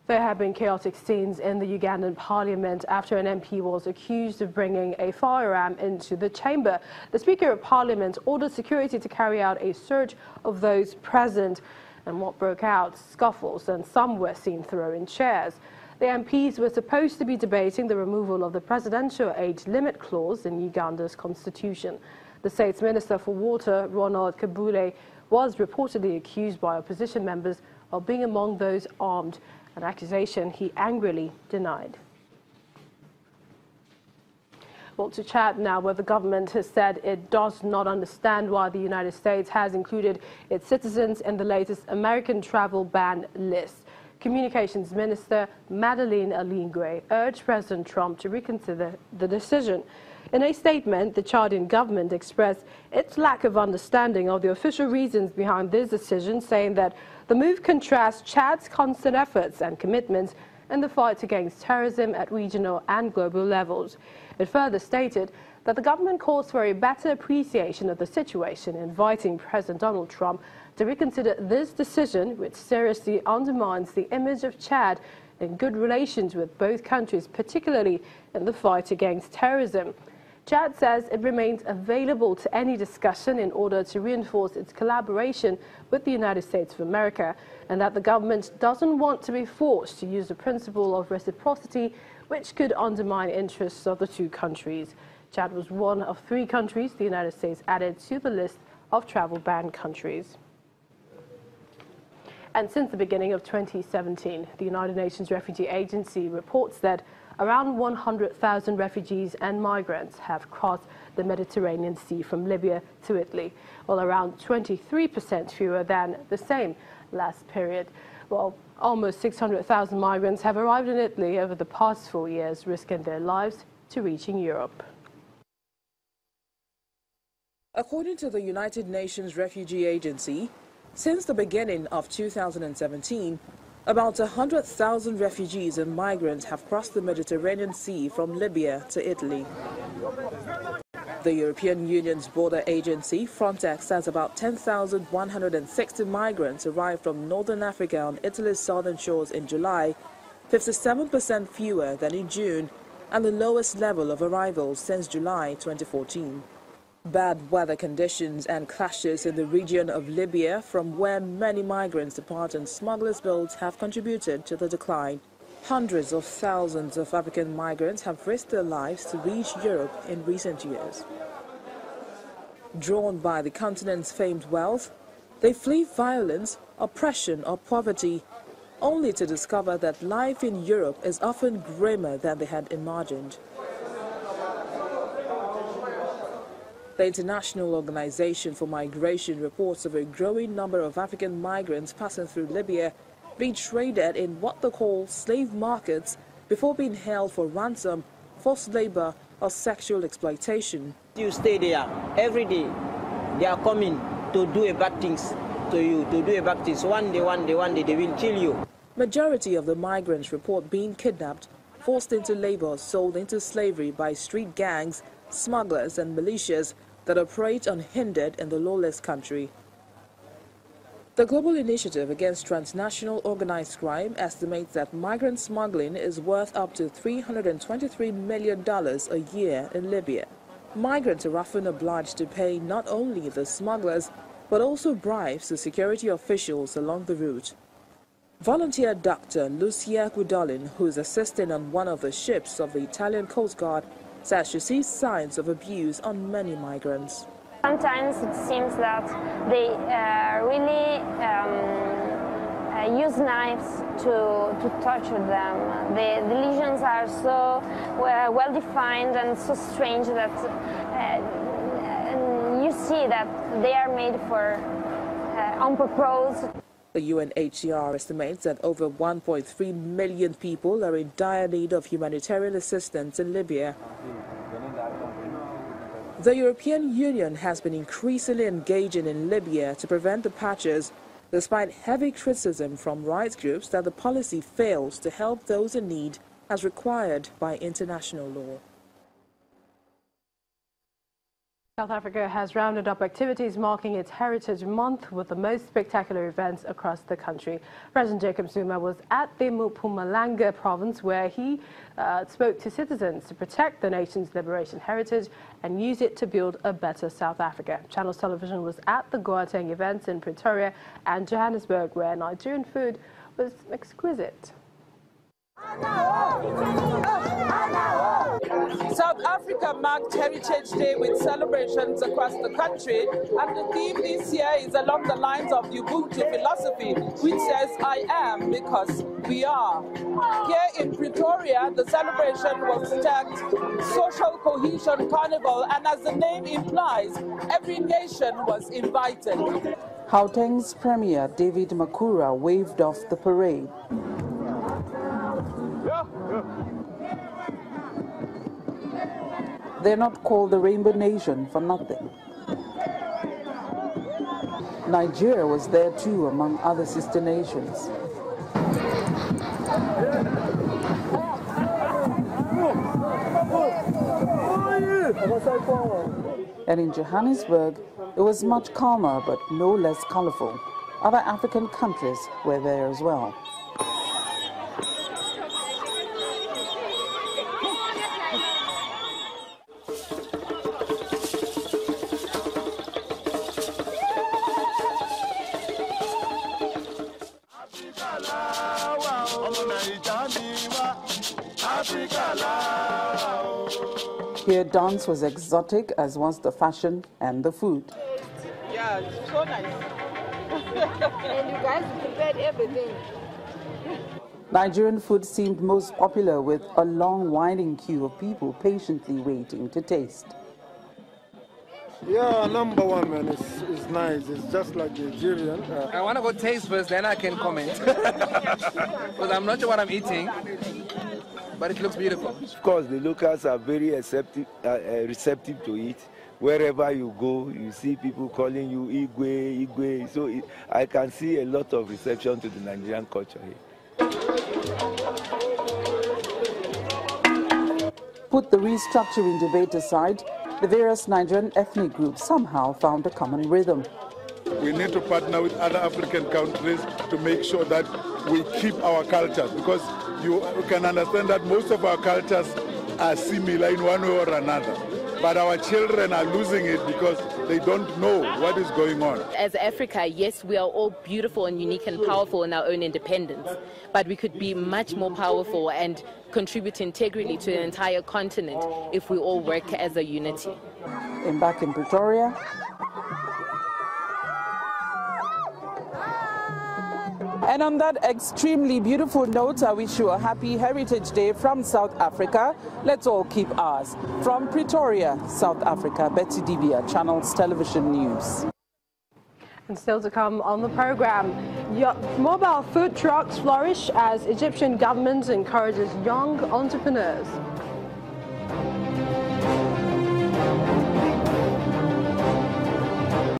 There have been chaotic scenes in the Ugandan parliament after an MP was accused of bringing a firearm into the chamber. The Speaker of Parliament ordered security to carry out a search of those present, and what broke out, scuffles, and some were seen throwing chairs. The MPs were supposed to be debating the removal of the presidential age limit clause in Uganda's constitution. The state's Minister for Water, Ronald Kabule, was reportedly accused by opposition members of being among those armed, an accusation he angrily denied. Well, to Chad now, where the government has said it does not understand why the United States has included its citizens in the latest American travel ban list. Communications Minister Madeleine Alingwe urged President Trump to reconsider the decision. In a statement, the Chadian government expressed its lack of understanding of the official reasons behind this decision, saying that the move contrasts Chad's constant efforts and commitments in the fight against terrorism at regional and global levels. It further stated that the government calls for a better appreciation of the situation, inviting President Donald Trump to reconsider this decision, which seriously undermines the image of Chad in good relations with both countries, particularly in the fight against terrorism. Chad says it remains available to any discussion in order to reinforce its collaboration with the United States of America, and that the government doesn't want to be forced to use the principle of reciprocity, which could undermine interests of the two countries. Chad was one of 3 countries the United States added to the list of travel ban countries. And since the beginning of 2017, the United Nations Refugee Agency reports that around 100,000 refugees and migrants have crossed the Mediterranean Sea from Libya to Italy, while around 23% fewer than the same last period. Well, almost 600,000 migrants have arrived in Italy over the past 4 years, risking their lives to reaching Europe. According to the United Nations Refugee Agency, since the beginning of 2017, about 100,000 refugees and migrants have crossed the Mediterranean Sea from Libya to Italy. The European Union's border agency, Frontex, says about 10,160 migrants arrived from northern Africa on Italy's southern shores in July, 57% fewer than in June, and the lowest level of arrivals since July 2014. Bad weather conditions and clashes in the region of Libya, from where many migrants depart on smugglers' boats, have contributed to the decline. Hundreds of thousands of African migrants have risked their lives to reach Europe in recent years. Drawn by the continent's famed wealth, they flee violence, oppression or poverty, only to discover that life in Europe is often grimmer than they had imagined. The International Organization for Migration reports of a growing number of African migrants passing through Libya being traded in what they call slave markets before being held for ransom, forced labor or sexual exploitation. You stay there every day. They are coming to do bad things to you, to do bad things. One day they will kill you. Majority of the migrants report being kidnapped, forced into labor, sold into slavery by street gangs, smugglers and militias that operate unhindered in the lawless country. The Global Initiative Against Transnational Organized Crime estimates that migrant smuggling is worth up to $323 million a year in Libya. Migrants are often obliged to pay not only the smugglers, but also bribes to security officials along the route. Volunteer Dr. Lucia Guidolin, who is assisting on one of the ships of the Italian Coast Guard, says she sees signs of abuse on many migrants. Sometimes it seems that they really use knives to torture them. The lesions are so well defined and so strange that you see that they are made for on purpose. The UNHCR estimates that over 1.3 million people are in dire need of humanitarian assistance in Libya. The European Union has been increasingly engaging in Libya to prevent the purchase, despite heavy criticism from rights groups that the policy fails to help those in need as required by international law. South Africa has rounded up activities marking its Heritage Month with the most spectacular events across the country. President Jacob Zuma was at the Mpumalanga province where he spoke to citizens to protect the nation's liberation heritage and use it to build a better South Africa. Channels Television was at the Gauteng events in Pretoria and Johannesburg where Nigerian food was exquisite. South Africa marked Heritage Day with celebrations across the country, and the theme this year is along the lines of the Ubuntu philosophy, which says, "I am because we are." Here in Pretoria, the celebration was tagged Social Cohesion Carnival, and as the name implies, every nation was invited. Gauteng's Premier David Makura waved off the parade. They're not called the Rainbow Nation for nothing. Nigeria was there too, among other sister nations. And in Johannesburg, it was much calmer but no less colorful. Other African countries were there as well. Here, dance was exotic, as was the fashion and the food. Yeah, it's so nice. And you guys prepared everything. Nigerian food seemed most popular, with a long, winding queue of people patiently waiting to taste. Yeah, number one, man, it's nice. It's just like Nigerian. I want to go taste first, then I can comment. Because I'm not sure what I'm eating, but it looks beautiful. Of course, the locals are very receptive to it. Wherever you go, you see people calling you Igwe, Igwe. So I can see a lot of reception to the Nigerian culture here. Put the restructuring debate aside, the various Nigerian ethnic groups somehow found a common rhythm. We need to partner with other African countries to make sure that we keep our cultures, because you can understand that most of our cultures are similar in one way or another. But our children are losing it because they don't know what is going on. As Africa, yes, we are all beautiful and unique and powerful in our own independence, but we could be much more powerful and contribute integrally to an entire continent if we all work as a unity. Back in Pretoria, and on that extremely beautiful note, I wish you a happy Heritage Day from South Africa. Let's all keep ours. From Pretoria, South Africa, Betty Dibia, Channels Television News. And still to come on the program, mobile food trucks flourish as Egyptian government encourages young entrepreneurs.